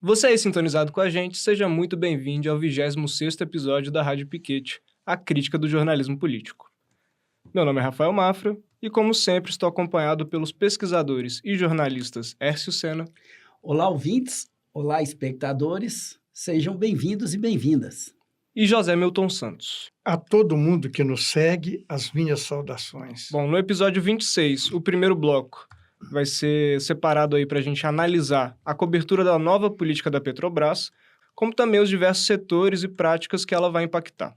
Você aí sintonizado com a gente, seja muito bem-vindo ao 26º episódio da Rádio Piquete, a crítica do jornalismo político. Meu nome é Rafael Mafra e, como sempre, estou acompanhado pelos pesquisadores e jornalistas Hércio Sena. Olá, ouvintes. Olá, espectadores. Sejam bem-vindos e bem-vindas. E José Milton Santos. A todo mundo que nos segue, as minhas saudações. Bom, no episódio 26, o primeiro bloco vai ser separado aí para a gente analisar a cobertura da nova política da Petrobras, como também os diversos setores e práticas que ela vai impactar.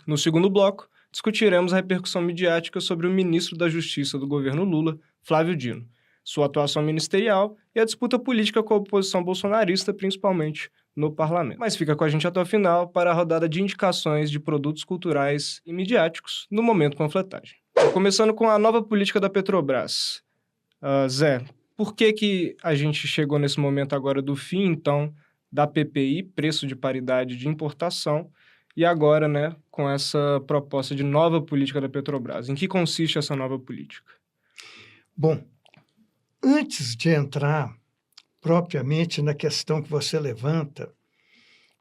No segundo bloco, discutiremos a repercussão midiática sobre o ministro da Justiça do governo Lula, Flávio Dino, sua atuação ministerial e a disputa política com a oposição bolsonarista, principalmente no parlamento. Mas fica com a gente até o final para a rodada de indicações de produtos culturais e midiáticos no momento panfletagem. Começando com a nova política da Petrobras. Zé, por que a gente chegou nesse momento agora do fim, então, da PPI, preço de paridade de importação, e agora, né, com essa proposta de nova política da Petrobras? Em que consiste essa nova política? Bom, antes de entrar propriamente na questão que você levanta,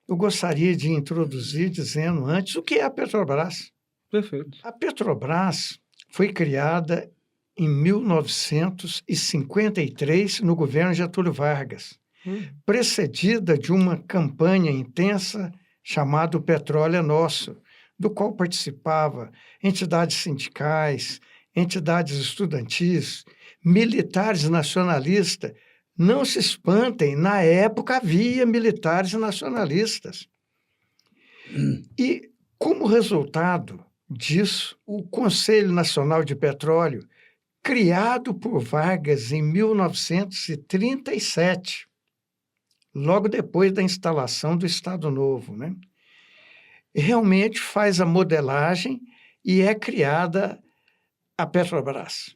eu gostaria de introduzir dizendo antes o que é a Petrobras. Perfeito. A Petrobras foi criada em 1953 no governo Getúlio Vargas, precedida de uma campanha intensa chamada O Petróleo é Nosso, do qual participavam entidades sindicais, entidades estudantis, militares nacionalistas. Não se espantem, na época havia militares nacionalistas. E, como resultado disso, o Conselho Nacional de Petróleo, criado por Vargas em 1937, logo depois da instalação do Estado Novo, né? Realmente faz a modelagem e é criada a Petrobras.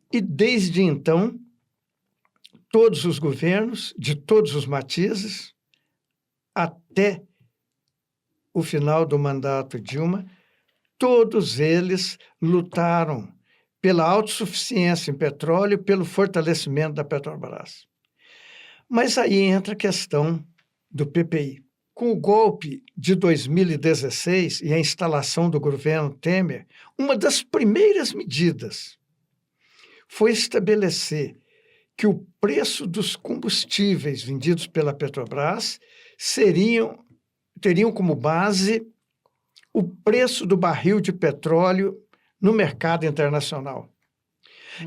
E desde então, todos os governos, de todos os matizes, até o final do mandato Dilma, todos eles lutaram pela autossuficiência em petróleo e pelo fortalecimento da Petrobras. Mas aí entra a questão do PPI. Com o golpe de 2016 e a instalação do governo Temer, uma das primeiras medidas foi estabelecer que o preço dos combustíveis vendidos pela Petrobras teriam como base o preço do barril de petróleo no mercado internacional.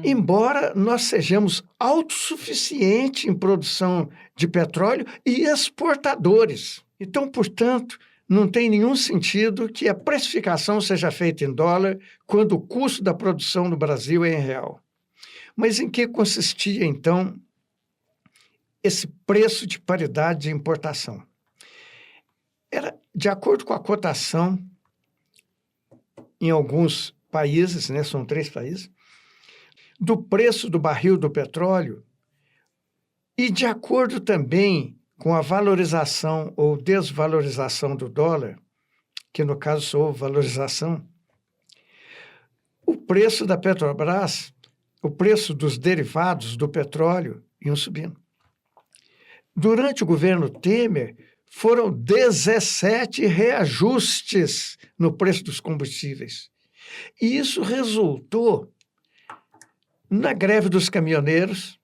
Embora nós sejamos autossuficientes em produção de petróleo e exportadores. Então, portanto, não tem nenhum sentido que a precificação seja feita em dólar quando o custo da produção no Brasil é em real. Mas em que consistia, então, esse preço de paridade de importação? Era, de acordo com a cotação, em alguns países, né, são 3 países, do preço do barril do petróleo e de acordo também com a valorização ou desvalorização do dólar, que no caso sou valorização, o preço da Petrobras, o preço dos derivados do petróleo iam subindo. Durante o governo Temer, foram 17 reajustes no preço dos combustíveis. E isso resultou na greve dos caminhoneiros,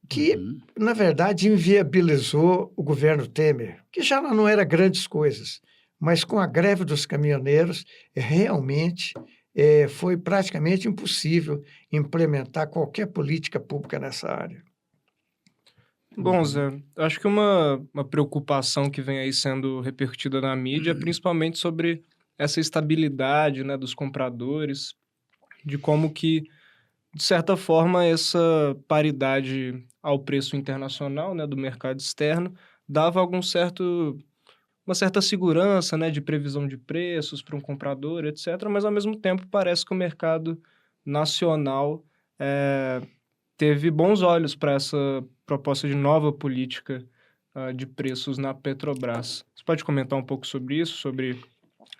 que, na verdade, inviabilizou o governo Temer, que já não era grandes coisas, mas com a greve dos caminhoneiros, realmente foi praticamente impossível implementar qualquer política pública nessa área. Bom, Zé, acho que uma preocupação que vem aí sendo repercutida na mídia é principalmente sobre essa estabilidade, né, dos compradores, de como que, de certa forma, essa paridade ao preço internacional, né, do mercado externo, dava uma certa segurança, né, de previsão de preços para um comprador, etc., mas, ao mesmo tempo, parece que o mercado nacional teve bons olhos para essa proposta de nova política de preços na Petrobras. Você pode comentar um pouco sobre isso, sobre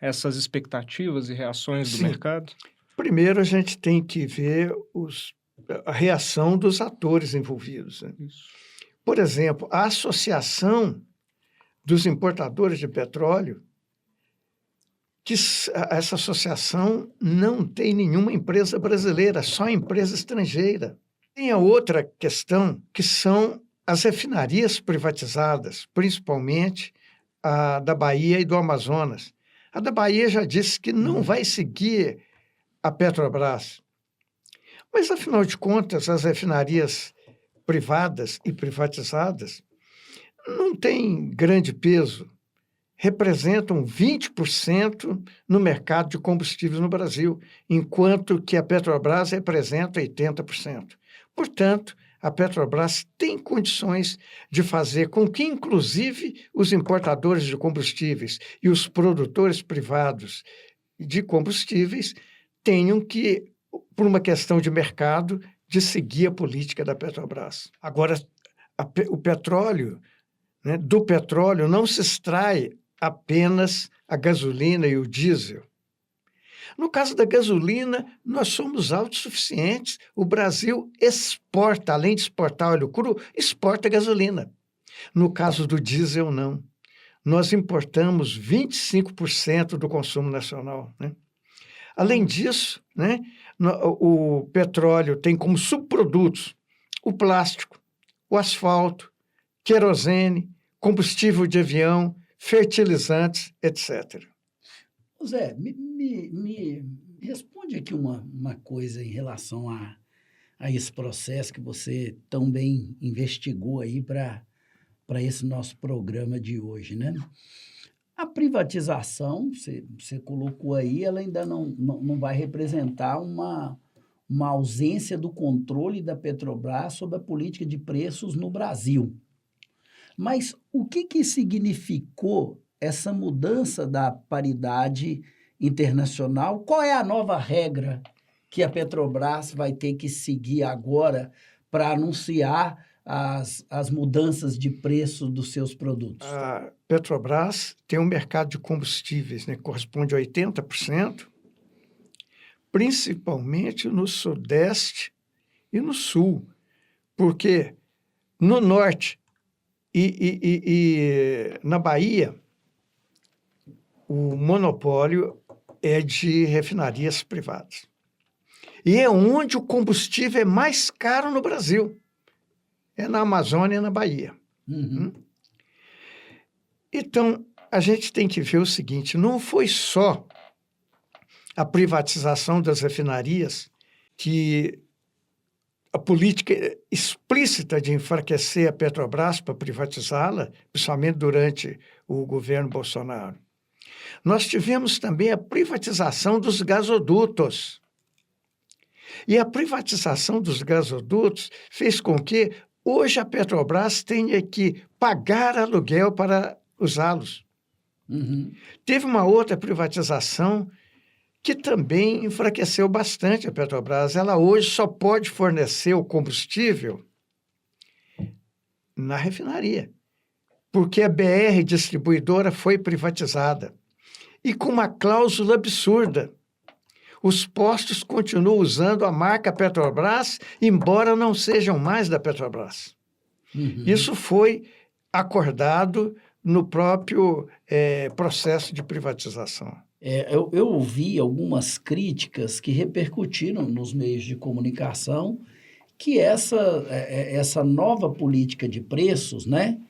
essas expectativas e reações do mercado? Primeiro, a gente tem que ver a reação dos atores envolvidos, né? Isso. Por exemplo, a Associação dos Importadores de Petróleo, essa associação não tem nenhuma empresa brasileira, só empresa estrangeira. Tem a outra questão, que são as refinarias privatizadas, principalmente a da Bahia e do Amazonas. A da Bahia já disse que não vai seguir a Petrobras. Mas, afinal de contas, as refinarias privadas e privatizadas não têm grande peso. Representam 20% no mercado de combustíveis no Brasil, enquanto que a Petrobras representa 80%. Portanto, a Petrobras tem condições de fazer com que, inclusive, os importadores de combustíveis e os produtores privados de combustíveis tenham que, por uma questão de mercado, de seguir a política da Petrobras. Agora, o petróleo, né, do petróleo não se extrai apenas a gasolina e o diesel. No caso da gasolina, nós somos autossuficientes. O Brasil exporta, além de exportar óleo cru, exporta gasolina. No caso do diesel, não. Nós importamos 25% do consumo nacional, né? Além disso, né, o petróleo tem como subprodutos o plástico, o asfalto, querosene, combustível de avião, fertilizantes, etc. Zé, me responde aqui uma coisa em relação a esse processo que você tão bem investigou aí para esse nosso programa de hoje, né? A privatização, você colocou aí, ela ainda não vai representar uma ausência do controle da Petrobras sobre a política de preços no Brasil. Mas o que significou essa mudança da paridade internacional? Qual é a nova regra que a Petrobras vai ter que seguir agora para anunciar as mudanças de preço dos seus produtos? A Petrobras tem um mercado de combustíveis, né, que corresponde a 80%, principalmente no Sudeste e no Sul, porque no Norte e na Bahia, o monopólio é de refinarias privadas. E é onde o combustível é mais caro no Brasil. É na Amazônia e na Bahia. Uhum. Então, a gente tem que ver o seguinte, não foi só a privatização das refinarias que a política explícita de enfraquecer a Petrobras para privatizá-la, principalmente durante o governo Bolsonaro. Nós tivemos também a privatização dos gasodutos. E a privatização dos gasodutos fez com que hoje a Petrobras tenha que pagar aluguel para usá-los. Uhum. Teve uma outra privatização que também enfraqueceu bastante a Petrobras. Ela hoje só pode fornecer o combustível na refinaria, porque a BR Distribuidora foi privatizada. E com uma cláusula absurda. Os postos continuam usando a marca Petrobras, embora não sejam mais da Petrobras. Uhum. Isso foi acordado no próprio processo de privatização. Eu ouvi algumas críticas que repercutiram nos meios de comunicação que essa nova política de preços, né,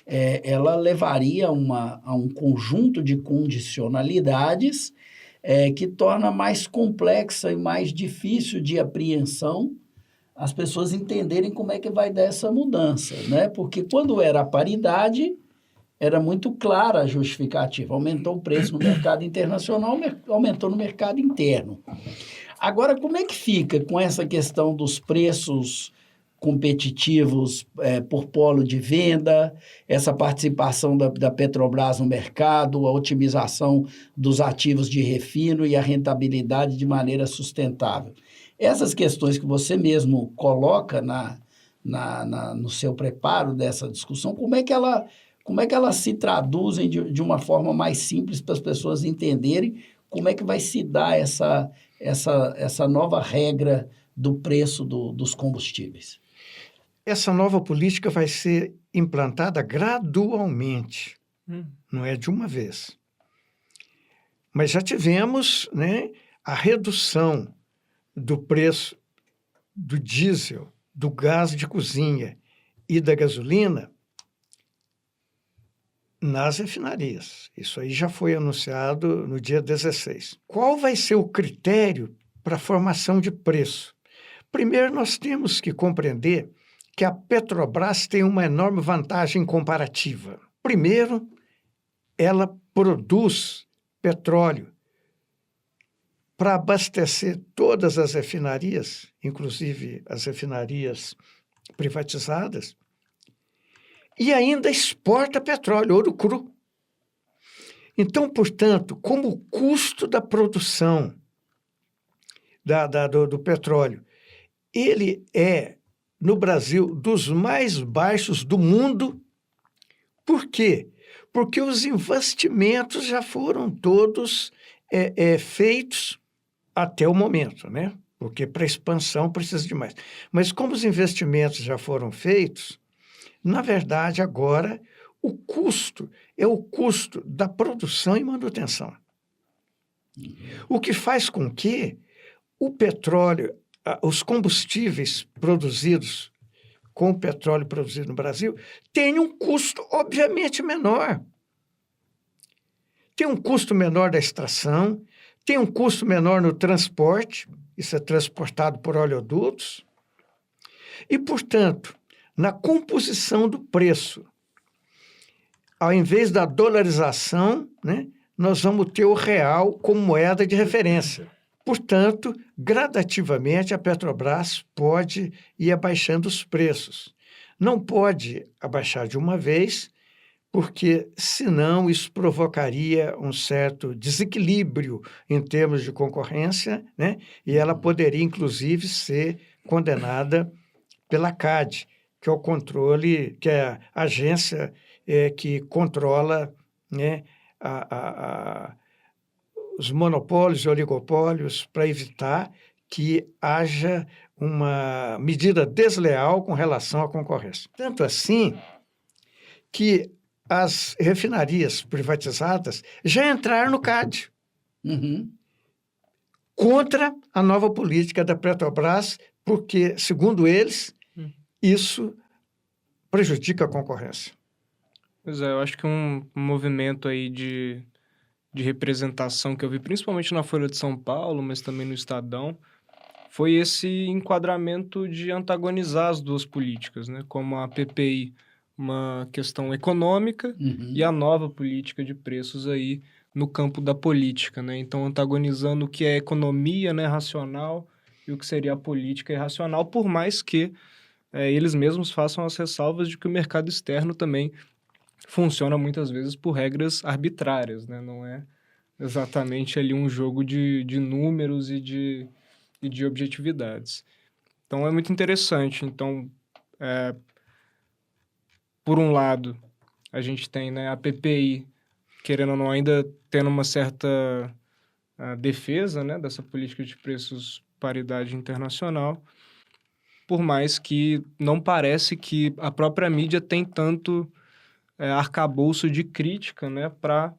ela levaria a um conjunto de condicionalidades que torna mais complexa e mais difícil de apreensão as pessoas entenderem como é que vai dar essa mudança, né? Porque quando era a paridade, era muito clara a justificativa. Aumentou o preço no mercado internacional, aumentou no mercado interno. Agora, como é que fica com essa questão dos preços competitivos por polo de venda, essa participação da Petrobras no mercado, a otimização dos ativos de refino e a rentabilidade de maneira sustentável? Essas questões que você mesmo coloca no seu preparo dessa discussão, como é que elas se traduzem de uma forma mais simples para as pessoas entenderem como é que vai se dar essa nova regra do preço dos combustíveis? essa nova política vai ser implantada gradualmente, não é de uma vez. Mas já tivemos, né, a redução do preço do diesel, do gás de cozinha e da gasolina nas refinarias. Isso aí já foi anunciado no dia 16. Qual vai ser o critério para a formação de preço? Primeiro, nós temos que compreender que a Petrobras tem uma enorme vantagem comparativa. Primeiro, ela produz petróleo para abastecer todas as refinarias, inclusive as refinarias privatizadas, e ainda exporta petróleo, ouro cru. Então, portanto, como o custo da produção do petróleo, ele é, no Brasil, dos mais baixos do mundo. Por quê? Porque os investimentos já foram todos feitos até o momento, né? Porque para expansão precisa de mais. Mas como os investimentos já foram feitos, na verdade, agora, o custo é o custo da produção e manutenção. O que faz com que o petróleo, os combustíveis produzidos com o petróleo produzido no Brasil tenham um custo, obviamente, menor. Tem um custo menor da extração, tem um custo menor no transporte, isso é transportado por oleodutos, e, portanto, na composição do preço, ao invés da dolarização, né, nós vamos ter o real como moeda de referência. Portanto, gradativamente, a Petrobras pode ir abaixando os preços. Não pode abaixar de uma vez, porque, senão, isso provocaria um certo desequilíbrio em termos de concorrência, né, e ela poderia, inclusive, ser condenada pela CADE, que é o controle, que é a agência que controla, né, os monopólios e oligopólios para evitar que haja uma medida desleal com relação à concorrência. Tanto assim que as refinarias privatizadas já entraram no CAD contra a nova política da Petrobras, porque, segundo eles, isso prejudica a concorrência. Pois é, eu acho que um movimento aí de representação que eu vi, principalmente na Folha de São Paulo, mas também no Estadão, foi esse enquadramento de antagonizar as duas políticas, né? Como a PPI, uma questão econômica, e a nova política de preços aí no campo da política, né? Então, antagonizando o que é economia, né, racional, e o que seria a política irracional, por mais que eles mesmos façam as ressalvas de que o mercado externo também funciona muitas vezes por regras arbitrárias, né? Não é exatamente ali um jogo de números e de objetividades. Então, é muito interessante. Então, por um lado, a gente tem, né, a PPI, querendo ou não, ainda tendo uma certa defesa, né, dessa política de preços paridade internacional, por mais que não parece que a própria mídia tem tanto arcabouço de crítica, né, para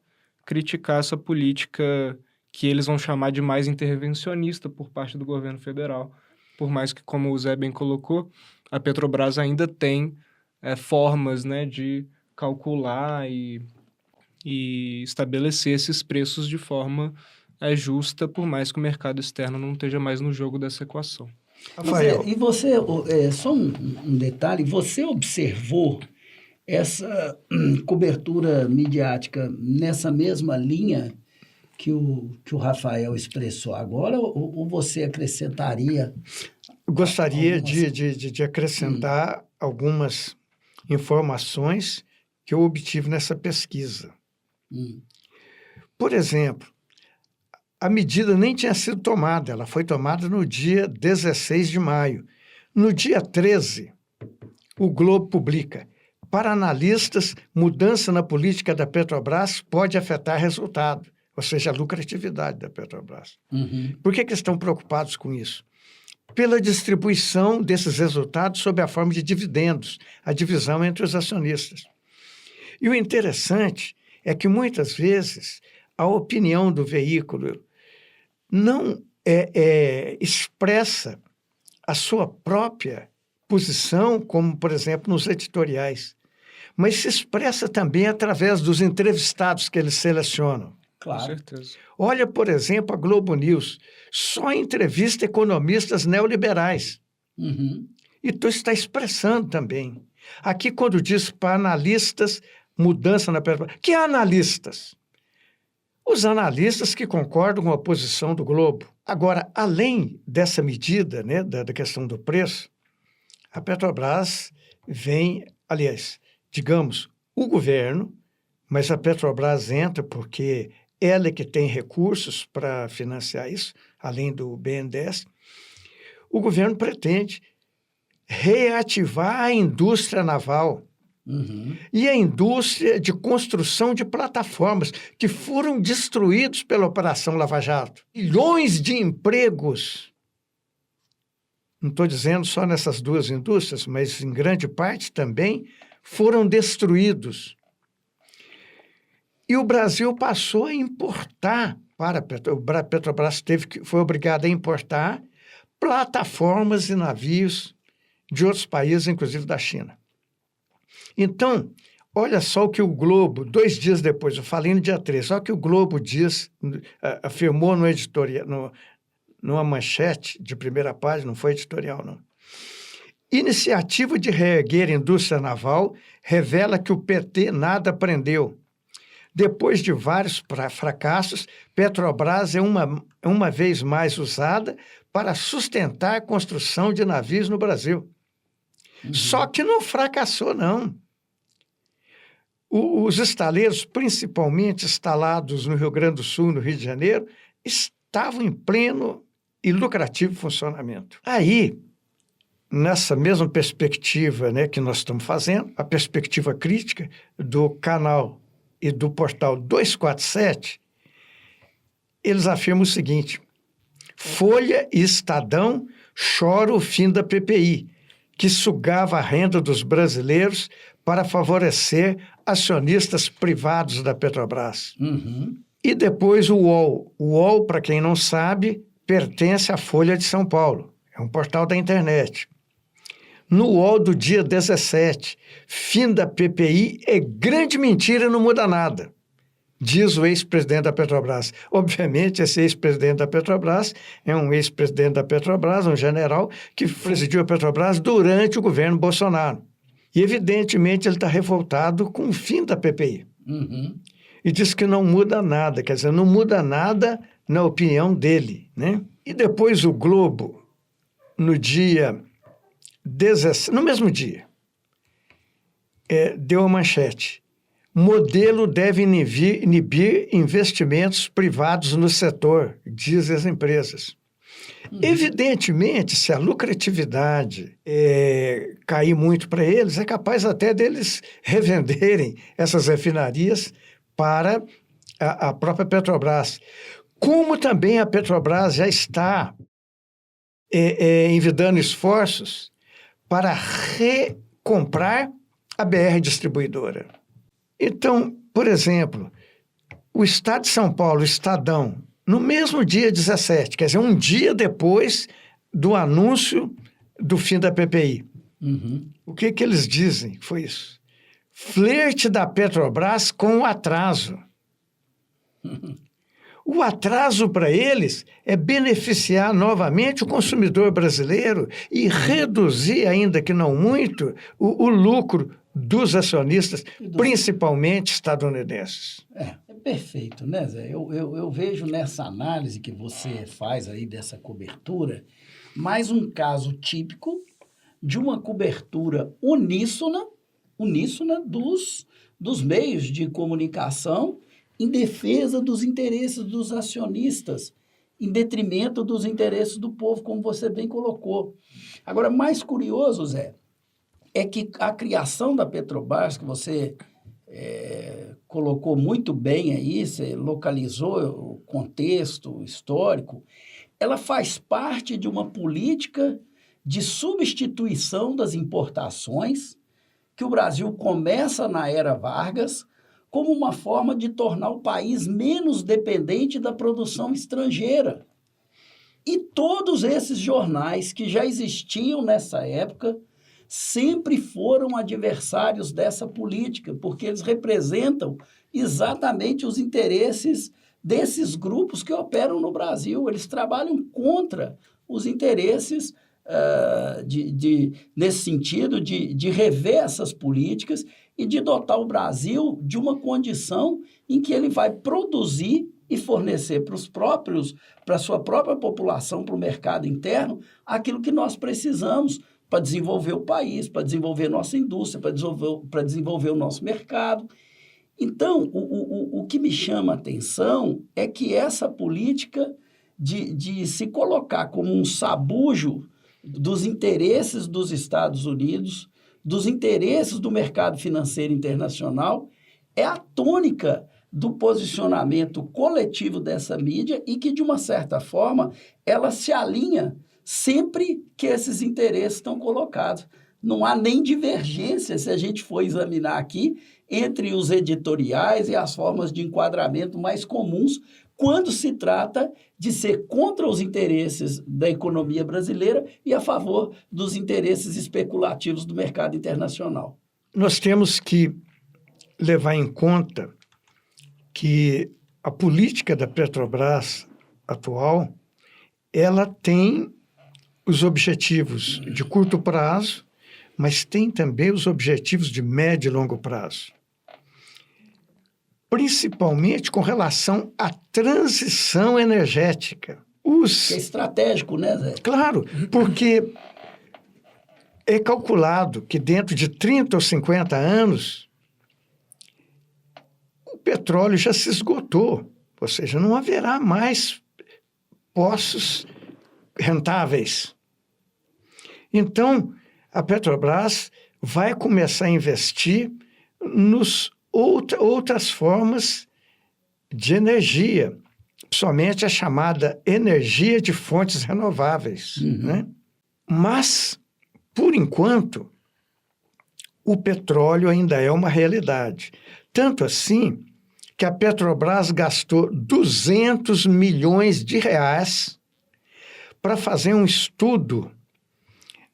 criticar essa política que eles vão chamar de mais intervencionista por parte do governo federal. Por mais que, como o Zé bem colocou, a Petrobras ainda tem formas, né, de calcular e estabelecer esses preços de forma justa, por mais que o mercado externo não esteja mais no jogo dessa equação. Rafael. E você, só um detalhe, você observou essa cobertura midiática nessa mesma linha que o Rafael expressou agora, ou você acrescentaria? Gostaria de acrescentar algumas informações que eu obtive nessa pesquisa. Por exemplo, a medida nem tinha sido tomada, ela foi tomada no dia 16 de maio. No dia 13, o Globo publica: para analistas, mudança na política da Petrobras pode afetar resultado, ou seja, a lucratividade da Petrobras. Por que eles estão preocupados com isso? pela distribuição desses resultados sob a forma de dividendos, a divisão entre os acionistas. E o interessante é que, muitas vezes, a opinião do veículo não expressa a sua própria posição, como, por exemplo, nos editoriais, mas se expressa também através dos entrevistados que eles selecionam. Claro. Com certeza. Olha, por exemplo, a Globo News, só entrevista economistas neoliberais. Uhum. E tu está expressando também. Aqui, quando diz para analistas, mudança na Petrobras. Que analistas? Os analistas que concordam com a posição do Globo. Agora, além dessa medida, né, da questão do preço, a Petrobras vem, aliás, digamos, o governo, mas a Petrobras entra porque ela é que tem recursos para financiar isso, além do BNDES. O governo pretende reativar a indústria naval e a indústria de construção de plataformas que foram destruídos pela Operação Lava Jato. Milhões de empregos. Não estou dizendo só nessas duas indústrias, mas em grande parte também foram destruídos. E o Brasil passou a importar para a Petrobras foi obrigada a importar plataformas e navios de outros países, inclusive da China. Então, olha só o que o Globo, 2 dias depois, eu falei no dia 3, olha o que o Globo afirmou no editorial, numa manchete de primeira página, não foi editorial, não. Iniciativa de reerguer a indústria naval revela que o PT nada aprendeu. Depois de vários fracassos, Petrobras é uma vez mais usada para sustentar a construção de navios no Brasil. Só que não fracassou, não. Os estaleiros, principalmente instalados no Rio Grande do Sul, no Rio de Janeiro, estavam em pleno e lucrativo funcionamento. Aí, nessa mesma perspectiva, né, que nós estamos fazendo, a perspectiva crítica do canal e do portal 247, eles afirmam o seguinte: Folha e Estadão choram o fim da PPI, que sugava a renda dos brasileiros para favorecer acionistas privados da Petrobras. E depois o UOL. O UOL, para quem não sabe, pertence à Folha de São Paulo. É um portal da internet. No UOL do dia 17, fim da PPI é grande mentira e não muda nada, diz o ex-presidente da Petrobras. Obviamente, esse ex-presidente da Petrobras é um ex-presidente da Petrobras, um general que presidiu a Petrobras durante o governo Bolsonaro. E, evidentemente, ele está revoltado com o fim da PPI. E diz que não muda nada, quer dizer, não muda nada na opinião dele, né? E depois o Globo, no dia 17, no mesmo dia, deu a manchete: modelo deve inibir investimentos privados no setor, diz as empresas. Evidentemente, se a lucratividade cair muito para eles, é capaz até deles revenderem essas refinarias para a própria Petrobras. Como também a Petrobras já está envidando esforços para recomprar a BR Distribuidora. Então, por exemplo, o Estado de São Paulo, o Estadão, no mesmo dia 17, quer dizer, um dia depois do anúncio do fim da PPI. O que eles dizem? Foi isso. Flerte da Petrobras com o atraso. O atraso para eles é beneficiar novamente o consumidor brasileiro e reduzir, ainda que não muito, o lucro dos acionistas, principalmente estadunidenses. É perfeito, né, Zé? Eu vejo nessa análise que você faz aí dessa cobertura mais um caso típico de uma cobertura uníssona dos meios de comunicação em defesa dos interesses dos acionistas, em detrimento dos interesses do povo, como você bem colocou. Agora, mais curioso, Zé, é que a criação da Petrobras, que você colocou muito bem aí, você localizou o contexto histórico, ela faz parte de uma política de substituição das importações que o Brasil começa na era Vargas como uma forma de tornar o país menos dependente da produção estrangeira. E todos esses jornais que já existiam nessa época sempre foram adversários dessa política, porque eles representam exatamente os interesses desses grupos que operam no Brasil. Eles trabalham contra os interesses nesse sentido de rever essas políticas e de dotar o Brasil de uma condição em que ele vai produzir e fornecer para a sua própria população, para o mercado interno, aquilo que nós precisamos para desenvolver o país, para desenvolver nossa indústria, para desenvolver o nosso mercado. Então, o que me chama a atenção é que essa política de se colocar como um sabujo dos interesses dos Estados Unidos, dos interesses do mercado financeiro internacional, é a tônica do posicionamento coletivo dessa mídia e que, de uma certa forma, ela se alinha sempre que esses interesses estão colocados. Não há nem divergência, se a gente for examinar aqui, entre os editoriais e as formas de enquadramento mais comuns quando se trata de ser contra os interesses da economia brasileira e a favor dos interesses especulativos do mercado internacional. Nós temos que levar em conta que a política da Petrobras atual, ela tem os objetivos de curto prazo, mas tem também os objetivos de médio e longo prazo. Principalmente com relação à transição energética. Que é estratégico, né, Zé? Claro, porque é calculado que dentro de 30 ou 50 anos, o petróleo já se esgotou, ou seja, não haverá mais poços rentáveis. Então, a Petrobras vai começar a investir nos outras formas de energia, somente a chamada energia de fontes renováveis. Né? Mas, por enquanto, o petróleo ainda é uma realidade. Tanto assim que a Petrobras gastou 200 milhões de reais para fazer um estudo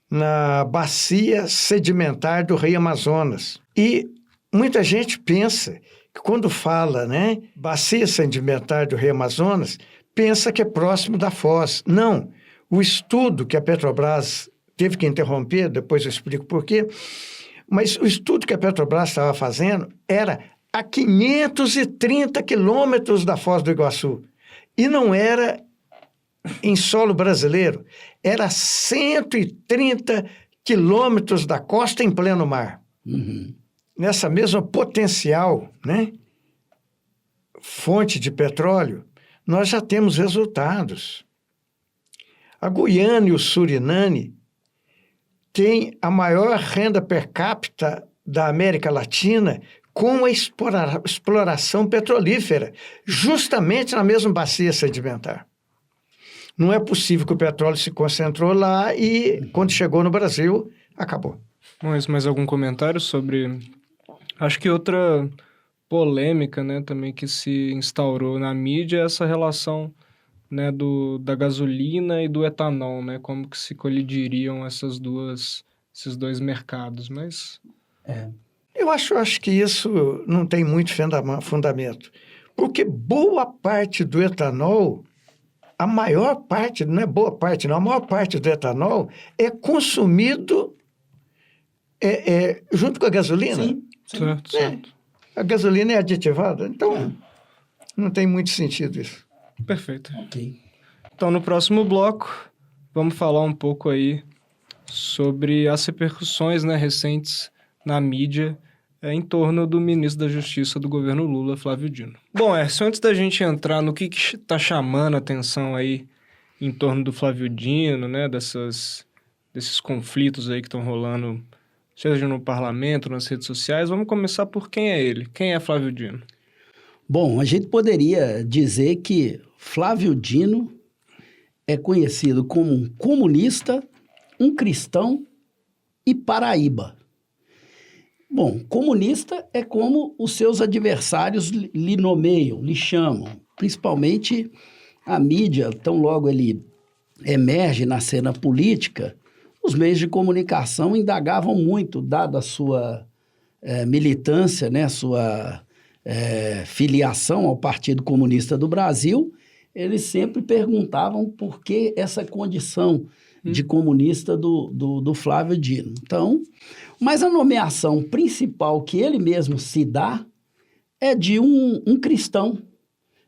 na bacia sedimentar do Rio Amazonas. E muita gente pensa que quando fala, né, bacia sedimentar do Rio Amazonas, pensa que é próximo da Foz. Não, o estudo que a Petrobras teve que interromper, depois eu explico por quê, mas o estudo que a Petrobras estava fazendo era a 530 quilômetros da Foz do Iguaçu. E não era em solo brasileiro, era 130 quilômetros da costa em pleno mar. Nessa mesma potencial, né, fonte de petróleo, nós já temos resultados. A Guiana e o Suriname têm a maior renda per capita da América Latina com a exploração petrolífera, justamente na mesma bacia sedimentar. Não é possível que o petróleo se concentrou lá e, quando chegou no Brasil, acabou. Mas mais algum comentário sobre... Acho que outra polêmica, né, também que se instaurou na mídia é essa relação, né, da gasolina e do etanol, né? Como que se colidiriam esses dois mercados, mas... Eu acho que isso não tem muito fundamento, porque boa parte do etanol... A maior parte, não é boa parte, não, a maior parte do etanol é consumido junto com a gasolina. Sim. Certo. A gasolina é aditivada, então não tem muito sentido isso. Perfeito. Ok. Então, no próximo bloco, vamos falar um pouco aí sobre as repercussões, né, recentes na mídia em torno do ministro da Justiça do governo Lula, Flávio Dino. Bom, Ércio, antes da gente entrar no que está chamando a atenção aí em torno do Flávio Dino, né, desses conflitos aí que estão rolando, seja no parlamento, nas redes sociais, vamos começar por quem é ele. Quem é Flávio Dino? Bom, a gente poderia dizer que Flávio Dino é conhecido como um comunista, um cristão e paraíba. Bom, comunista é como os seus adversários lhe nomeiam, lhe chamam. Principalmente a mídia, tão logo ele emerge na cena política, os meios de comunicação indagavam muito, dada a sua militância, né, sua filiação ao Partido Comunista do Brasil, eles sempre perguntavam por que essa condição de comunista do Flávio Dino. Então, mas a nomeação principal que ele mesmo se dá é de um cristão.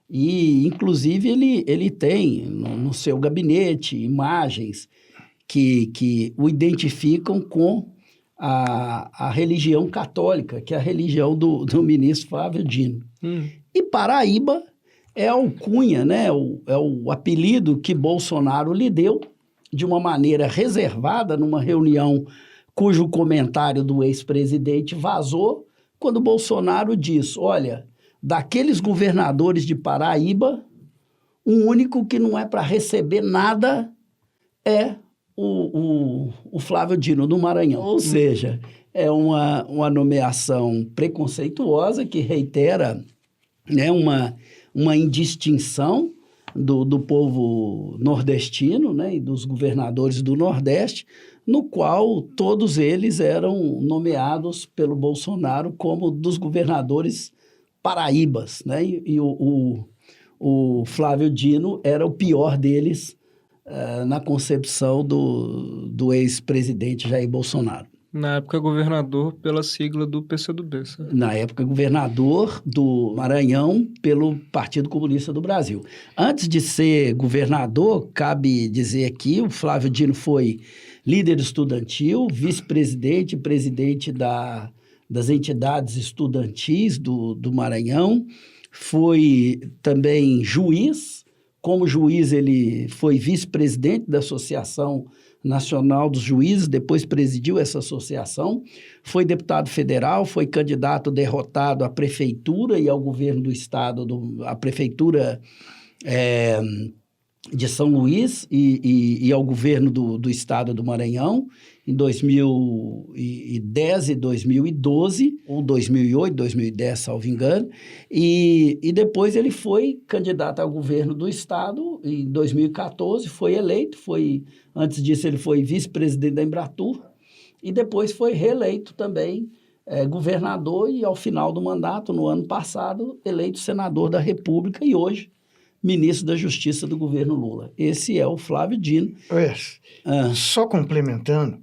E, inclusive, ele tem no seu gabinete imagens que o identificam com a religião católica, que é a religião do ministro Flávio Dino. E Paraíba é a alcunha, né? É o apelido que Bolsonaro lhe deu de uma maneira reservada numa reunião cujo comentário do ex-presidente vazou, quando Bolsonaro diz, olha, daqueles governadores de Paraíba, o único que não é para receber nada é o Flávio Dino do Maranhão. Ou seja, é uma nomeação preconceituosa que reitera, né, uma indistinção do povo nordestino, né, e dos governadores do Nordeste, no qual todos eles eram nomeados pelo Bolsonaro como dos governadores paraíbas, né? E o Flávio Dino era o pior deles na concepção do ex-presidente Jair Bolsonaro. Na época, governador pela sigla do PCdoB, certo? Na época, governador do Maranhão pelo Partido Comunista do Brasil. Antes de ser governador, cabe dizer aqui, o Flávio Dino foi líder estudantil, vice-presidente e presidente das entidades estudantis do Maranhão. Foi também juiz. Como juiz, ele foi vice-presidente da Associação Nacional dos Juízes, depois presidiu essa associação, foi deputado federal, foi candidato derrotado à prefeitura e ao governo do estado, à prefeitura de São Luís e ao governo do estado do Maranhão, em 2010 e 2012, ou 2008, 2010, salvo engano, e depois ele foi candidato ao governo do estado, em 2014 foi eleito, antes disso ele foi vice-presidente da Embratur, e depois foi reeleito também governador e ao final do mandato, no ano passado, eleito senador da República e hoje ministro da Justiça do governo Lula. Esse é o Flávio Dino. Só complementando,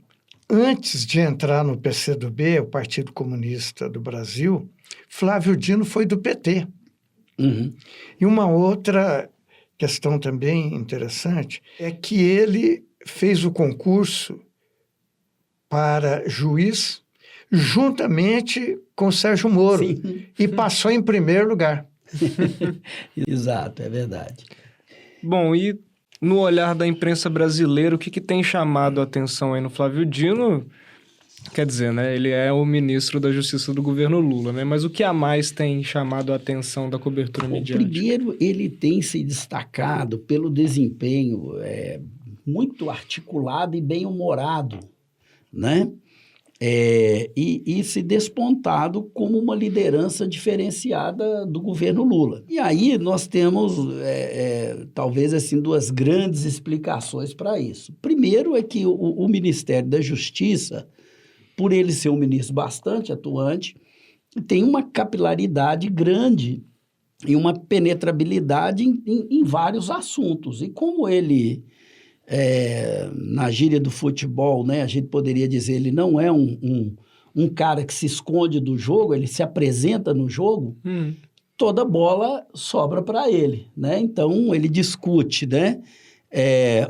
antes de entrar no PCdoB, o Partido Comunista do Brasil, Flávio Dino foi do PT. E uma outra questão também interessante é que ele fez o concurso para juiz juntamente com Sérgio Moro. Sim. E passou em primeiro lugar. Exato, é verdade. Bom, e no olhar da imprensa brasileira, o que tem chamado a atenção aí no Flávio Dino? Quer dizer, né, ele é o ministro da Justiça do governo Lula, né? Mas o que a mais tem chamado a atenção da cobertura midiática? Primeiro, ele tem se destacado pelo desempenho muito articulado e bem-humorado, né? E se despontado como uma liderança diferenciada do governo Lula. E aí nós temos, talvez, assim, duas grandes explicações para isso. Primeiro é que o Ministério da Justiça, por ele ser um ministro bastante atuante, tem uma capilaridade grande e uma penetrabilidade em vários assuntos. E como ele... na gíria do futebol, né, a gente poderia dizer, ele não é um cara que se esconde do jogo, ele se apresenta no jogo, toda bola sobra para ele, né? Então, ele discute, né,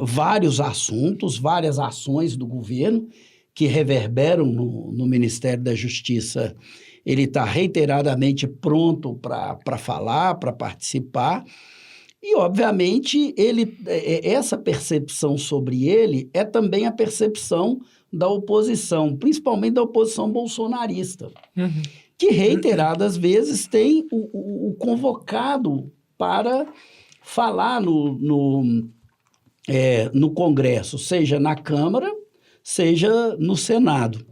vários assuntos, várias ações do governo que reverberam no Ministério da Justiça. Ele está reiteradamente pronto para falar, para participar. E, obviamente, essa percepção sobre ele é também a percepção da oposição, principalmente da oposição bolsonarista, que reiteradas vezes tem o convocado para falar no Congresso, seja na Câmara, seja no Senado.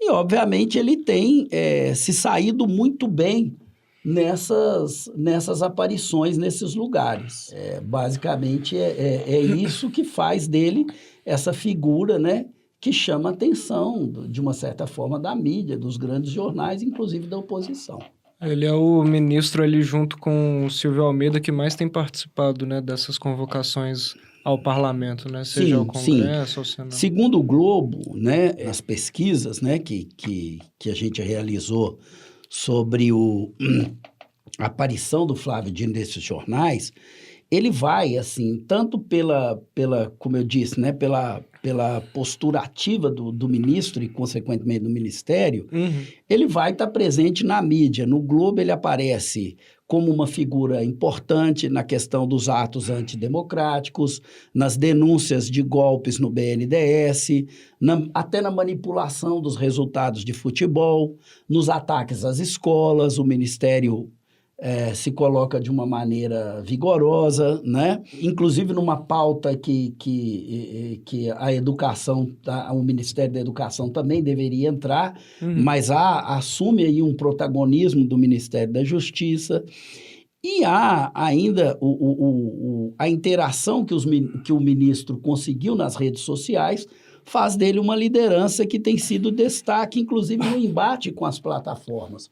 E, obviamente, ele tem se saído muito bem nessas aparições, nesses lugares. Basicamente, é isso que faz dele essa figura, né, que chama a atenção, de uma certa forma, da mídia, dos grandes jornais, inclusive da oposição. Ele é o ministro ali junto com o Silvio Almeida que mais tem participado, né, dessas convocações ao parlamento, né? Seja ao Congresso ou ao Senado. Segundo o Globo, né, nas pesquisas, né, que a gente realizou sobre a aparição do Flávio Dino nesses jornais, ele vai, assim, tanto pela como eu disse, né, pela postura ativa do ministro e, consequentemente, do ministério, ele vai estar presente na mídia. No Globo, ele aparece como uma figura importante na questão dos atos antidemocráticos, nas denúncias de golpes no BNDES, até na manipulação dos resultados de futebol, nos ataques às escolas. O Ministério se coloca de uma maneira vigorosa, né? Inclusive numa pauta que a educação, o Ministério da Educação também deveria entrar, mas assume aí um protagonismo do Ministério da Justiça. E há ainda a interação que o ministro conseguiu nas redes sociais, faz dele uma liderança que tem sido destaque, inclusive no embate com as plataformas.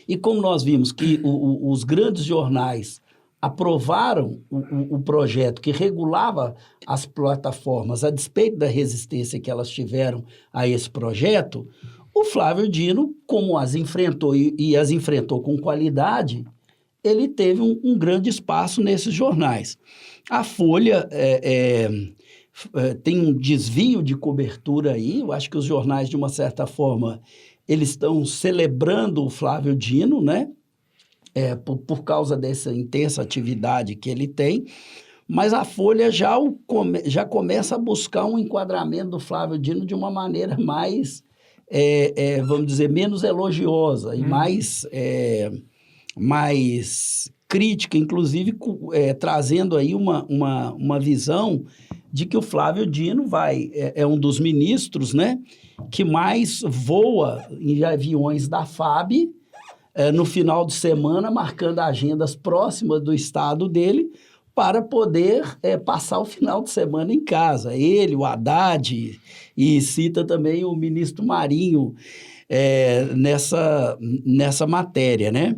E como nós vimos que os grandes jornais aprovaram o projeto que regulava as plataformas, a despeito da resistência que elas tiveram a esse projeto, o Flávio Dino, como as enfrentou e as enfrentou com qualidade, ele teve um grande espaço nesses jornais. A Folha tem um desvio de cobertura aí. Eu acho que os jornais, de uma certa forma, eles estão celebrando o Flávio Dino, né? Por causa dessa intensa atividade que ele tem, mas a Folha já começa a buscar um enquadramento do Flávio Dino de uma maneira mais, vamos dizer, menos elogiosa e mais crítica, inclusive trazendo aí uma visão de que o Flávio Dino é um dos ministros, né, que mais voa em aviões da FAB no final de semana, marcando agendas próximas do estado dele para poder passar o final de semana em casa. Ele, o Haddad, e cita também o ministro Marinho nessa matéria, né?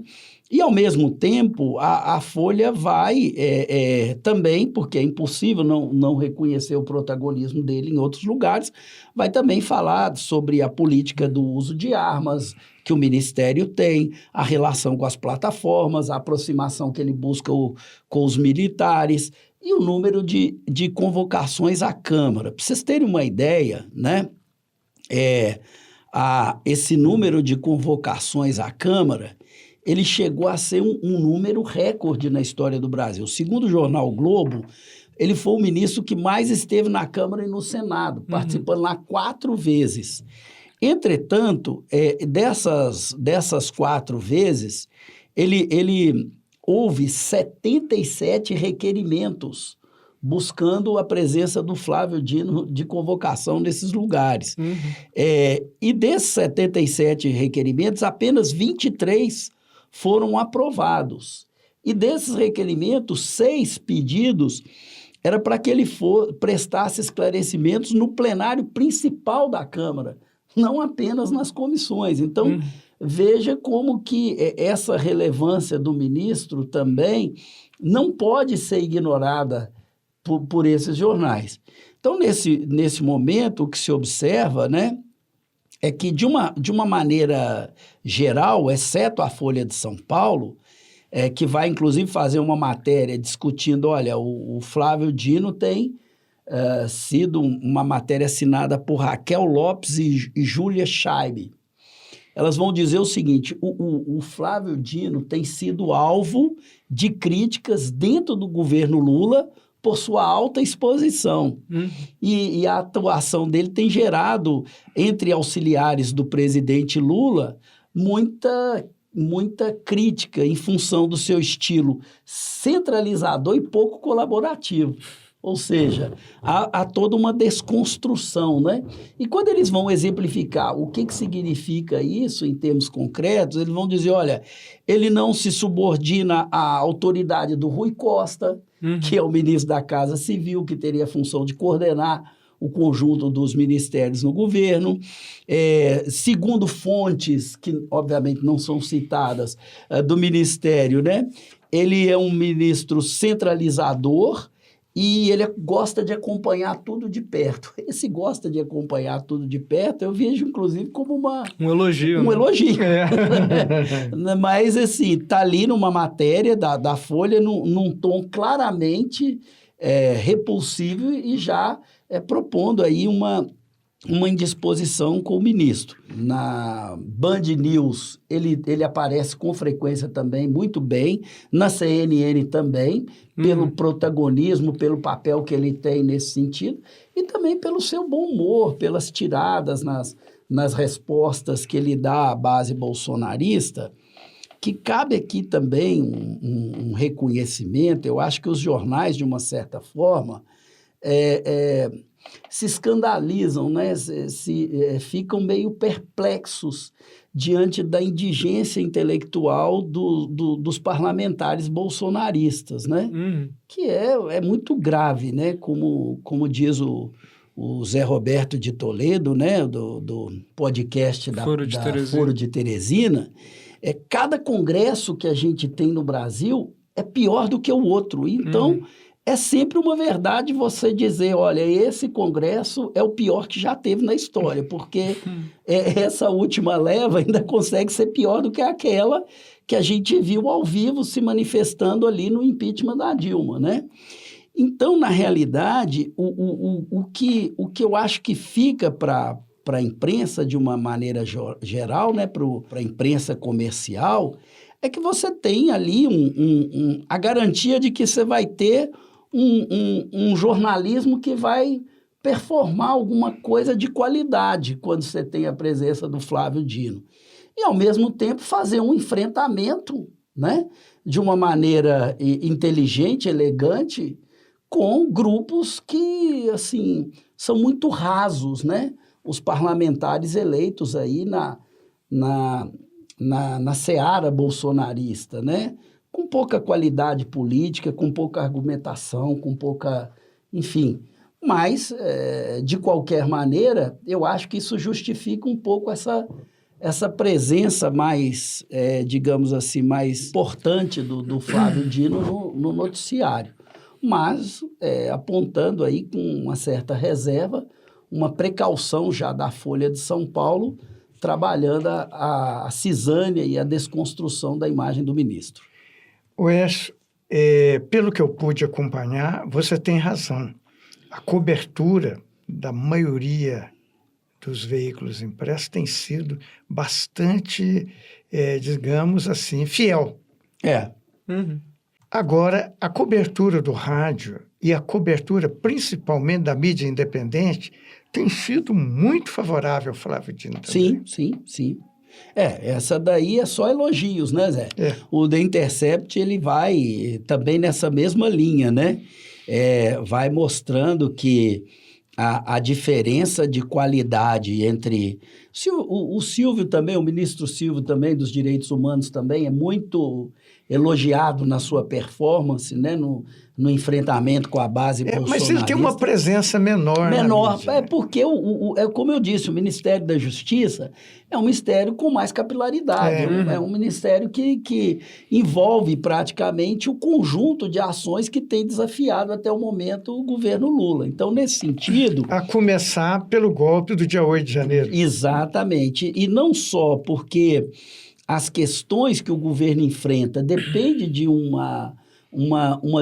E, ao mesmo tempo, a Folha vai também, porque é impossível não reconhecer o protagonismo dele em outros lugares, vai também falar sobre a política do uso de armas que o Ministério tem, a relação com as plataformas, a aproximação que ele busca com os militares e o número de convocações à Câmara. Para vocês terem uma ideia, né, esse número de convocações à Câmara, ele chegou a ser um número recorde na história do Brasil. Segundo o jornal o Globo, ele foi o ministro que mais esteve na Câmara e no Senado, participando lá 4 vezes. Entretanto, dessas 4 vezes, ele houve 77 requerimentos buscando a presença do Flávio Dino de convocação nesses lugares. E desses 77 requerimentos, apenas 23 foram aprovados. E desses requerimentos, 6 pedidos era para que ele prestasse esclarecimentos no plenário principal da Câmara, não apenas nas comissões. Então, veja como que essa relevância do ministro também não pode ser ignorada por esses jornais. Então, nesse momento, o que se observa, né, é que, de uma maneira geral, exceto a Folha de São Paulo, que vai, inclusive, fazer uma matéria discutindo, olha, o Flávio Dino tem sido uma matéria assinada por Raquel Lopes e Júlia Scheibe. Elas vão dizer o seguinte: o Flávio Dino tem sido alvo de críticas dentro do governo Lula por sua alta exposição. E a atuação dele tem gerado, entre auxiliares do presidente Lula, muita crítica em função do seu estilo centralizador e pouco colaborativo. Ou seja, há toda uma desconstrução, né? E quando eles vão exemplificar o que significa isso em termos concretos, eles vão dizer, olha, ele não se subordina à autoridade do Rui Costa, que é o ministro da Casa Civil, que teria a função de coordenar o conjunto dos ministérios no governo. Segundo fontes, que obviamente não são citadas, do Ministério, né? Ele é um ministro centralizador, e ele gosta de acompanhar tudo de perto. Esse gosta de acompanhar tudo de perto, eu vejo, inclusive, como um elogio. Um elogio. É. Mas, assim, está ali numa matéria da Folha, num tom claramente repulsivo e já propondo aí uma indisposição com o ministro. Na Band News, ele aparece com frequência também, muito bem. Na CNN também, pelo protagonismo, pelo papel que ele tem nesse sentido. E também pelo seu bom humor, pelas tiradas nas respostas que ele dá à base bolsonarista, que cabe aqui também um reconhecimento. Eu acho que os jornais, de uma certa forma, se escandalizam, né? Ficam meio perplexos diante da indigência intelectual dos parlamentares bolsonaristas, né? Que é muito grave, né? Como diz o Zé Roberto de Toledo, né? Do podcast da Foro de Teresina, cada congresso que a gente tem no Brasil é pior do que o outro. Então, é sempre uma verdade você dizer, olha, esse congresso é o pior que já teve na história, porque essa última leva ainda consegue ser pior do que aquela que a gente viu ao vivo se manifestando ali no impeachment da Dilma, né? Então, na realidade, o que eu acho que fica para a imprensa de uma maneira geral, né, para a imprensa comercial, é que você tem ali a garantia de que você vai ter um jornalismo que vai performar alguma coisa de qualidade quando você tem a presença do Flávio Dino. E, ao mesmo tempo, fazer um enfrentamento, né, de uma maneira inteligente, elegante, com grupos que, assim, são muito rasos, né? Os parlamentares eleitos aí na seara bolsonarista, né? Com pouca qualidade política, com pouca argumentação, com pouca... Enfim, mas, de qualquer maneira, eu acho que isso justifica um pouco essa presença mais, digamos assim, mais importante do Flávio Dino no noticiário. Mas apontando aí com uma certa reserva, uma precaução já da Folha de São Paulo, trabalhando a cisânia e a desconstrução da imagem do ministro. Écio, pelo que eu pude acompanhar, você tem razão. A cobertura da maioria dos veículos impressos tem sido bastante, digamos assim, fiel. Agora, a cobertura do rádio e a cobertura, principalmente da mídia independente, tem sido muito favorável ao Flávio Dino também. Sim. Essa daí é só elogios, né, Zé? O The Intercept, ele vai também nessa mesma linha, né? Vai mostrando que a diferença de qualidade entre... O Silvio também, o ministro Silvio também, dos Direitos Humanos também, é muito elogiado na sua performance, né? No enfrentamento com a base bolsonarista. Mas ele tem uma presença menor. Porque, como eu disse, o Ministério da Justiça é um ministério com mais capilaridade. É um ministério que envolve praticamente o conjunto de ações que tem desafiado até o momento o governo Lula. Então, nesse sentido... A começar pelo golpe do dia 8 de janeiro. Exatamente. E não só porque as questões que o governo enfrenta dependem de uma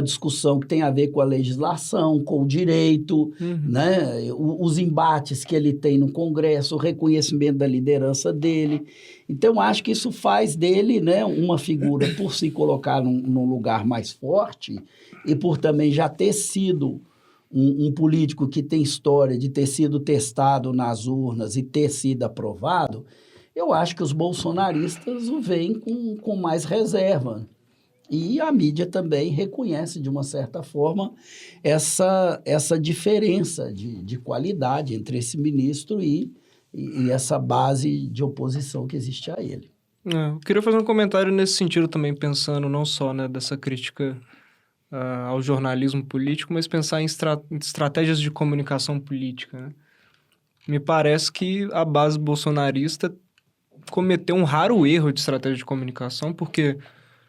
discussão que tem a ver com a legislação, com o direito, né? Os embates que ele tem no Congresso, o reconhecimento da liderança dele. Então, acho que isso faz dele, né, uma figura, por se colocar num lugar mais forte e por também já ter sido um político que tem história de ter sido testado nas urnas e ter sido aprovado. Eu acho que os bolsonaristas o veem com mais reserva. E a mídia também reconhece, de uma certa forma, essa diferença de qualidade entre esse ministro e essa base de oposição que existe a ele. Eu queria fazer um comentário nesse sentido também, pensando não só, né, dessa crítica ao jornalismo político, mas pensar em estratégias de comunicação política, né? Me parece que a base bolsonarista cometeu um raro erro de estratégia de comunicação, porque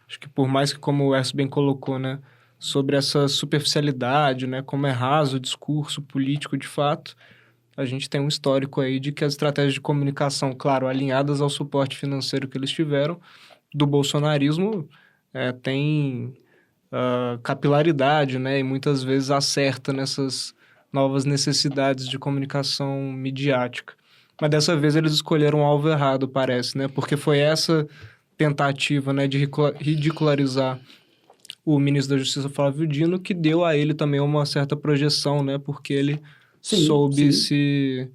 acho que por mais que, como o Erso bem colocou, né, sobre essa superficialidade, né, como é raso o discurso político de fato, a gente tem um histórico aí de que as estratégias de comunicação, claro, alinhadas ao suporte financeiro que eles tiveram, do bolsonarismo, tem capilaridade, né, e muitas vezes acerta nessas novas necessidades de comunicação midiática. Mas dessa vez eles escolheram um alvo errado, parece, né, porque foi essa tentativa, né, de ridicularizar o ministro da Justiça, Flávio Dino, que deu a ele também uma certa projeção, né, porque ele soube se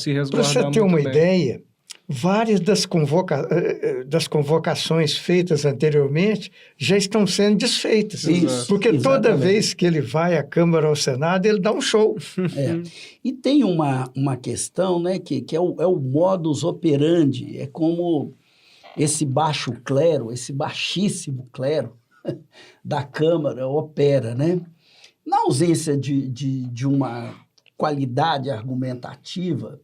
resguardar. Para você ter uma bem. ideia, várias das convocações feitas anteriormente já estão sendo desfeitas. Isso, porque exatamente. Toda vez que ele vai à Câmara ou ao Senado, ele dá um show. E tem uma questão, né, que é o modus operandi, é como esse baixo clero, esse baixíssimo clero da Câmara opera, né? Na ausência de uma qualidade argumentativa,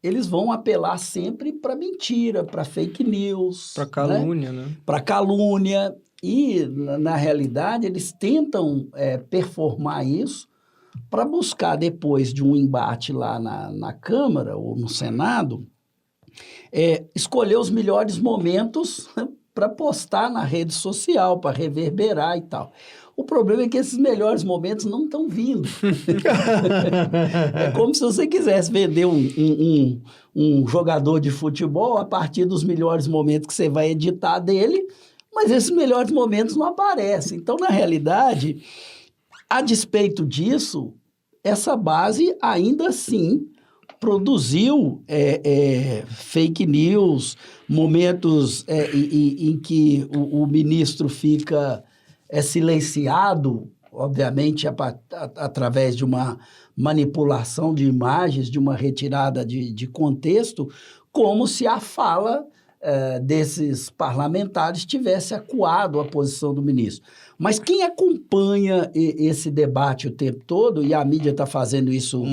eles vão apelar sempre para mentira, para fake news. Para calúnia, né? Para calúnia. E, na realidade, eles tentam performar isso para buscar, depois de um embate lá na Câmara ou no Senado, escolher os melhores momentos para postar na rede social, para reverberar e tal. O problema é que esses melhores momentos não estão vindo. É como se você quisesse vender um jogador de futebol a partir dos melhores momentos que você vai editar dele, mas esses melhores momentos não aparecem. Então, na realidade, a despeito disso, essa base ainda assim produziu fake news, momentos em que o ministro fica silenciado, obviamente, através de uma manipulação de imagens, de uma retirada de contexto, como se a fala desses parlamentares tivesse acuado a posição do ministro. Mas quem acompanha esse debate o tempo todo, e a mídia está fazendo isso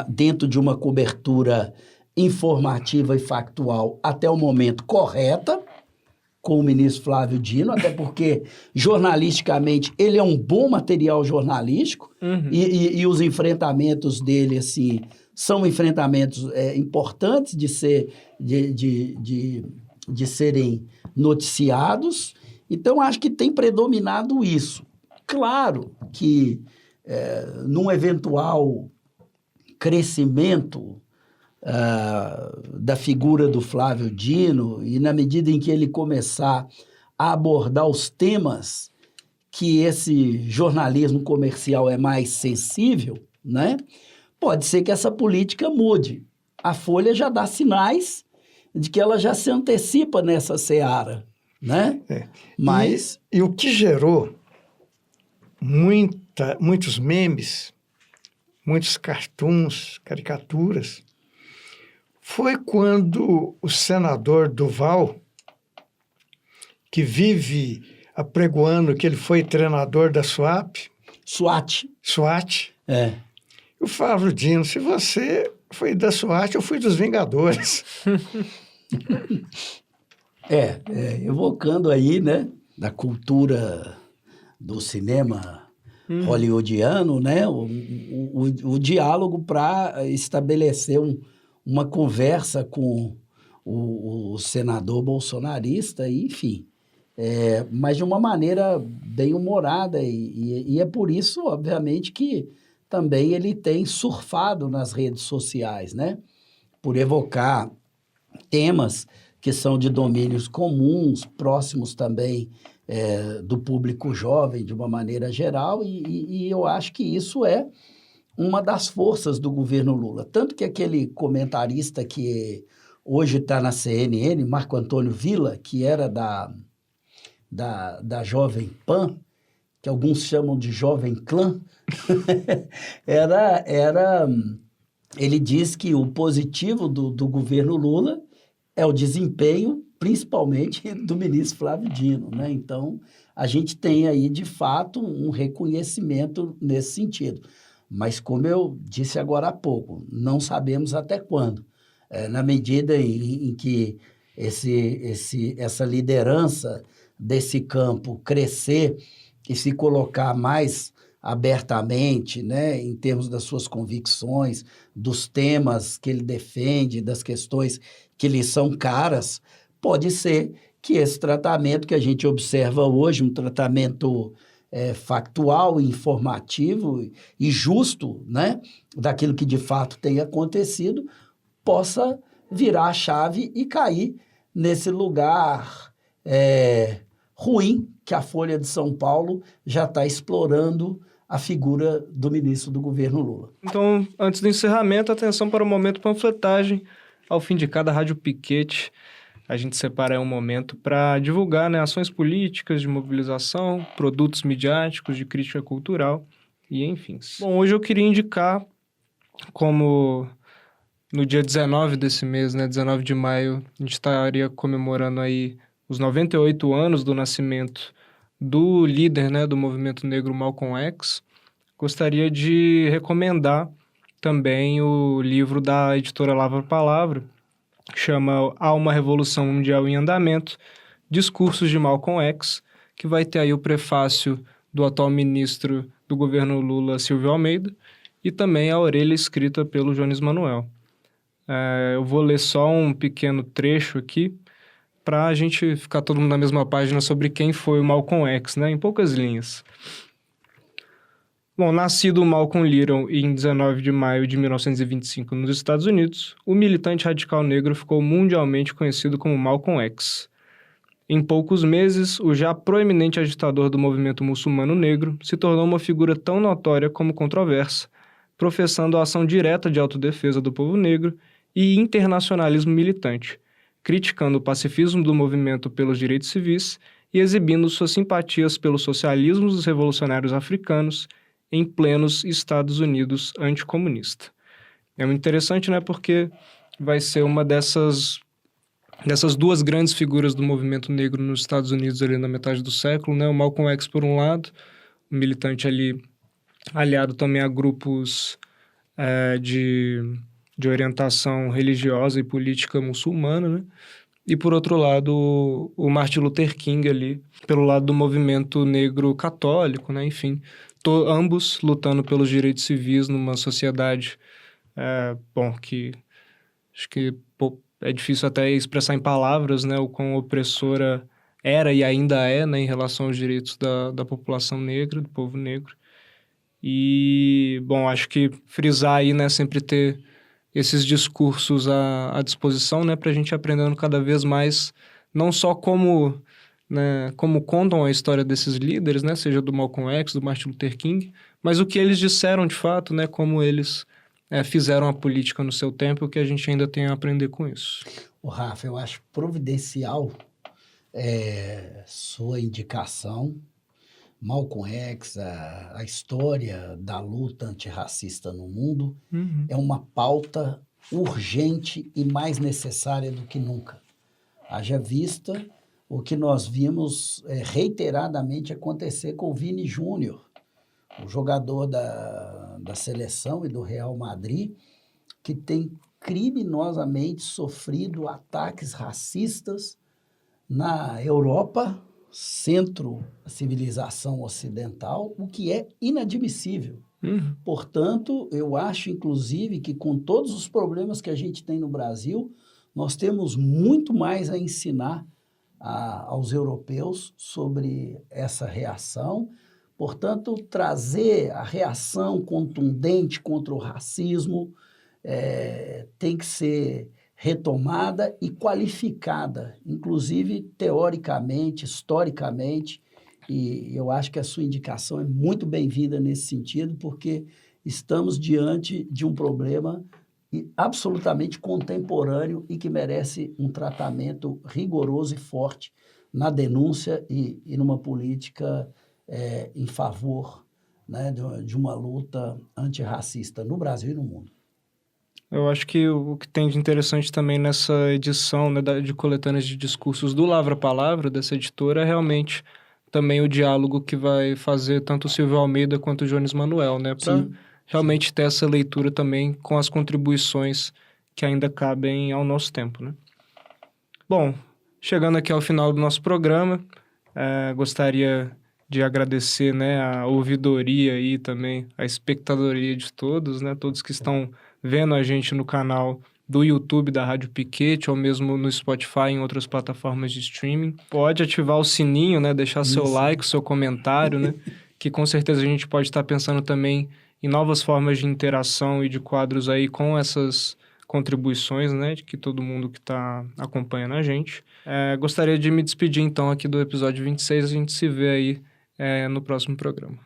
dentro de uma cobertura informativa e factual até o momento correta, com o ministro Flávio Dino, até porque, jornalisticamente, ele é um bom material jornalístico, e os enfrentamentos dele, assim, são enfrentamentos importantes de serem noticiados. Então, acho que tem predominado isso. Claro que, num eventual crescimento da figura do Flávio Dino, e na medida em que ele começar a abordar os temas que esse jornalismo comercial é mais sensível, né? Pode ser que essa política mude. A Folha já dá sinais de que ela já se antecipa nessa seara, né? Mas... E o que gerou muitos memes, muitos cartoons, caricaturas, foi quando o senador Duval, que vive apregoando que ele foi treinador da SWAT. O Flávio Dino, se você foi da SWAT, eu fui dos Vingadores. Evocando aí, né, da cultura do cinema hollywoodiano, né, o diálogo para estabelecer uma conversa com o senador bolsonarista, enfim, mas de uma maneira bem humorada, e é por isso, obviamente, que também ele tem surfado nas redes sociais, né, por evocar temas que são de domínios comuns, próximos também do público jovem, de uma maneira geral, e eu acho que isso é uma das forças do governo Lula. Tanto que aquele comentarista que hoje está na CNN, Marco Antônio Villa, que era da da Jovem Pan, que alguns chamam de Jovem Clã, ele diz que o positivo do governo Lula é o desempenho, principalmente do ministro Flávio Dino, né? Então, a gente tem aí, de fato, um reconhecimento nesse sentido. Mas, como eu disse agora há pouco, não sabemos até quando. Na medida em que essa liderança desse campo crescer e se colocar mais abertamente, né, em termos das suas convicções, dos temas que ele defende, das questões que lhe são caras, pode ser que esse tratamento que a gente observa hoje, um tratamento factual, informativo e justo, né, daquilo que de fato tem acontecido, possa virar a chave e cair nesse lugar ruim que a Folha de São Paulo já está explorando a figura do ministro do governo Lula. Então, antes do encerramento, atenção para o momento panfletagem. Ao fim de cada rádio piquete, a gente separa um momento para divulgar, né, ações políticas de mobilização, produtos midiáticos de crítica cultural e enfim. Bom, hoje eu queria indicar como no dia 19 desse mês, né, 19 de maio, a gente estaria comemorando aí os 98 anos do nascimento do líder, né, do movimento negro Malcolm X. Gostaria de recomendar também o livro da editora Lavra Palavra, que chama Há uma Revolução Mundial em Andamento, Discursos de Malcolm X, que vai ter aí o prefácio do atual ministro do governo Lula, Silvio Almeida, e também a orelha escrita pelo Jones Manuel. Eu vou ler só um pequeno trecho aqui, para a gente ficar todo mundo na mesma página sobre quem foi o Malcolm X, né? Em poucas linhas. Bom, nascido Malcolm Little em 19 de maio de 1925 nos Estados Unidos, o militante radical negro ficou mundialmente conhecido como Malcolm X. Em poucos meses, o já proeminente agitador do movimento muçulmano negro se tornou uma figura tão notória como controversa, professando a ação direta de autodefesa do povo negro e internacionalismo militante, criticando o pacifismo do movimento pelos direitos civis e exibindo suas simpatias pelos socialismos dos revolucionários africanos em plenos Estados Unidos anticomunista. É muito interessante, né, porque vai ser uma dessas duas grandes figuras do movimento negro nos Estados Unidos ali na metade do século, né, o Malcolm X por um lado, um militante ali aliado também a grupos de orientação religiosa e política muçulmana, né? E, por outro lado, o Martin Luther King ali, pelo lado do movimento negro católico, né? Enfim, ambos lutando pelos direitos civis numa sociedade, que acho que é difícil até expressar em palavras, né? O quão opressora era e ainda é, né? Em relação aos direitos da população negra, do povo negro. E, bom, acho que frisar aí, né? Sempre ter esses discursos à disposição, né, para a gente aprendendo cada vez mais, não só como contam a história desses líderes, né, seja do Malcolm X, do Martin Luther King, mas o que eles disseram de fato, né, como eles fizeram a política no seu tempo, o que a gente ainda tem a aprender com isso. Rafa, eu acho providencial sua indicação. Malcolm X, a história da luta antirracista no mundo, é uma pauta urgente e mais necessária do que nunca. Haja vista o que nós vimos reiteradamente acontecer com o Vini Júnior, o jogador da seleção e do Real Madrid, que tem criminosamente sofrido ataques racistas na Europa, centro da civilização ocidental, o que é inadmissível. Portanto, eu acho, inclusive, que com todos os problemas que a gente tem no Brasil, nós temos muito mais a ensinar aos europeus sobre essa reação. Portanto, trazer a reação contundente contra o racismo tem que ser retomada e qualificada, inclusive teoricamente, historicamente, e eu acho que a sua indicação é muito bem-vinda nesse sentido, porque estamos diante de um problema absolutamente contemporâneo e que merece um tratamento rigoroso e forte na denúncia e numa política em favor, né, de uma luta antirracista no Brasil e no mundo. Eu acho que o que tem de interessante também nessa edição, né, de coletâneas de discursos do Lavra Palavra, dessa editora, é realmente também o diálogo que vai fazer tanto o Silvio Almeida quanto o Jones Manuel, né? Para realmente ter essa leitura também com as contribuições que ainda cabem ao nosso tempo, né? Bom, chegando aqui ao final do nosso programa, gostaria de agradecer, né, a ouvidoria e também a espectadoria de todos, né? Todos que estão vendo a gente no canal do YouTube da Rádio Piquete ou mesmo no Spotify em outras plataformas de streaming. Pode ativar o sininho, né? Deixar seu like, seu comentário, né? Que com certeza a gente pode estar pensando também em novas formas de interação e de quadros aí com essas contribuições, né? De que todo mundo que está acompanhando a gente. Gostaria de me despedir então aqui do episódio 26. A gente se vê aí no próximo programa.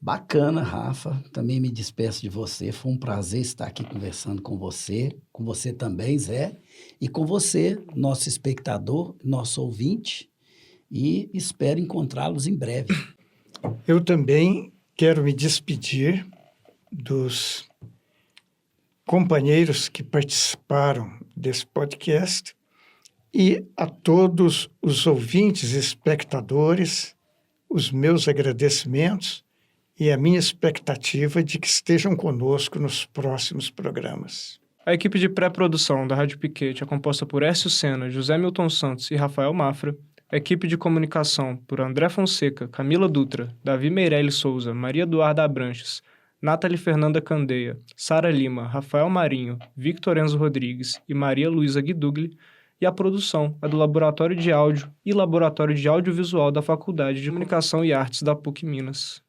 Bacana, Rafa. Também me despeço de você. Foi um prazer estar aqui conversando com você também, Zé, e com você, nosso espectador, nosso ouvinte, e espero encontrá-los em breve. Eu também quero me despedir dos companheiros que participaram desse podcast e a todos os ouvintes e espectadores, os meus agradecimentos e a minha expectativa de que estejam conosco nos próximos programas. A equipe de pré-produção da Rádio Piquete é composta por Hércio Sena, José Milton Santos e Rafael Mafra. A equipe de comunicação por André Fonseca, Camila Dutra, Davi Meirelles Souza, Maria Eduarda Abranches, Nathalie Fernanda Candeia, Sara Lima, Rafael Marinho, Victor Enzo Rodrigues e Maria Luísa Guidugli. E a produção é do Laboratório de Áudio e Laboratório de Audiovisual da Faculdade de Comunicação e Artes da PUC Minas.